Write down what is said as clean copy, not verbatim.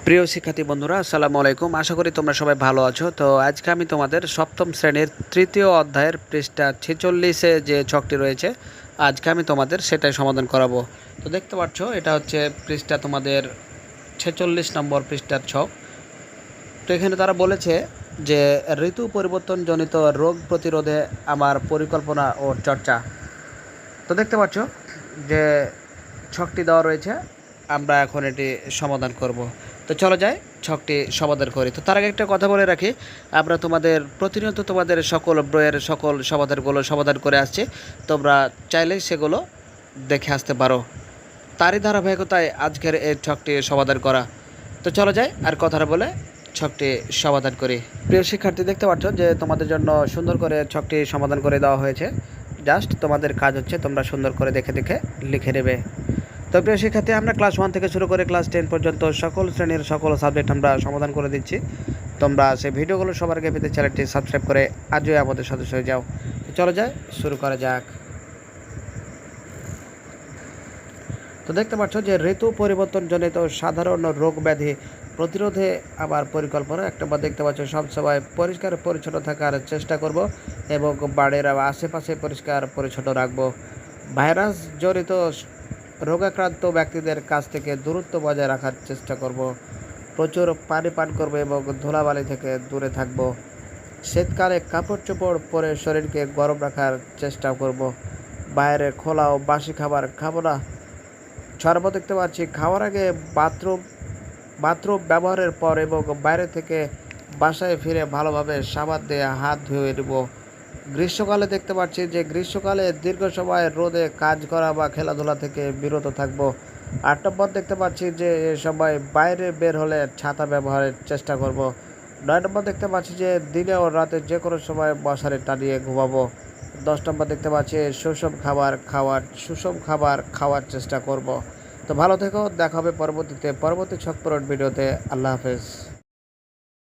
প্রিয় শিক্ষার্থী বন্ধুরা, আসসালামু আলাইকুম। আশা করি তোমরা সবাই ভালো আছো। তো আজকে আমি তোমাদের সপ্তম শ্রেণীর তৃতীয় অধ্যায়ের পৃষ্ঠা 46-এ যে ছকটি রয়েছে, আজকে আমি তোমাদের সেটাই সমাধান করাবো। তো দেখতে পাচ্ছ, এটা হচ্ছে পৃষ্ঠা তোমাদের 46 নম্বর পৃষ্ঠার ছক। তো এখানে তারা বলেছে যে ঋতু পরিবর্তনজনিত রোগ প্রতিরোধে আমার পরিকল্পনা ও চর্চা। তো দেখতে পাচ্ছ যে ছকটি দেওয়া রয়েছে, আমরা এখন এটি সমাধান করব। তো চলো যাই ছকটি সমাধান করি। তো তার আগে একটা কথা বলে রাখি, আমরা তোমাদের প্রতিনিয়ত তোমাদের সকল বইয়ের সকল সমাধানগুলো সমাধান করে আসছি। তোমরা চাইলেই সেগুলো দেখে আসতে পারো। তারই ধারাবাহিকতায় আজকের এই ছকটি সমাধান করা। তো চলো যাই আর কথাটা বলে ছকটি সমাধান করি। প্রিয় শিক্ষার্থী, দেখতে পাচ্ছ যে তোমাদের জন্য সুন্দর করে ছকটি সমাধান করে দেওয়া হয়েছে। জাস্ট তোমাদের কাজ হচ্ছে তোমরা সুন্দর করে দেখে দেখে লিখে নেবে। তো প্রিয় শিক্ষার্থী, আমরা ক্লাস 1 থেকে শুরু করে ক্লাস 10 পর্যন্ত সকল শ্রেণীর সকল সাবজেক্ট আমরা সমাধান করে দিচ্ছি। তোমরা সেই ভিডিওগুলো সবার আগে পেতে চ্যানেলটি সাবস্ক্রাইব করে আজই আমাদের সদস্য হয়ে যাও। চলো যাই শুরু করা যাক। তো দেখতে পাচ্ছ যে ঋতু পরিবর্তনজনিত সাধারণ রোগ ব্যাধি প্রতিরোধে আমার পরিকল্পনা। একটা বার দেখতে পাচ্ছ, সবসময় পরিষ্কার পরিচ্ছন্ন থাকার চেষ্টা করব এবং বাড়ির আশেপাশে পরিষ্কার পরিচ্ছন্ন রাখব। ভাইরাস জনিত রোগাক্রান্ত ব্যক্তিদের কাছ থেকে দূরত্ব বজায় রাখার চেষ্টা করব। প্রচুর পানি পান করব এবং ধুলাবালি থেকে দূরে থাকব। শীতকালে কাপড় চোপড় পরে শরীরকে গরম রাখার চেষ্টা করব। বাইরে খোলা ও বাসি খাবার খাবো না। সর্ব দেখতে পাচ্ছি, খাওয়ার আগে বাথরুম ব্যবহারের পর এবং বাইরে থেকে বাসায় ফিরে ভালোভাবে সাবান দিয়ে হাত ধুয়ে নেব। গ্রীষ্মকালে দেখতে পাচ্ছি যে গ্রীষ্মকালে দীর্ঘ সময় রোদে কাজ করা বা খেলাধুলা থেকে বিরত থাকব। 8 নম্বর দেখতে পাচ্ছি যে এ সময় বাইরে বের হলে ছাতা ব্যবহারের চেষ্টা করব। 9 নম্বর দেখতে পাচ্ছি যে দিনে ও রাতে যে কোনো সময় মশারি টানিয়ে ঘুমাবো। 10 নম্বর দেখতে পাচ্ছি সুষম খাবার খাওয়ার চেষ্টা করব। তো ভালো থেকো, দেখা হবে পরবর্তী ছক পূরণ ভিডিওতে। আল্লাহ হাফেজ।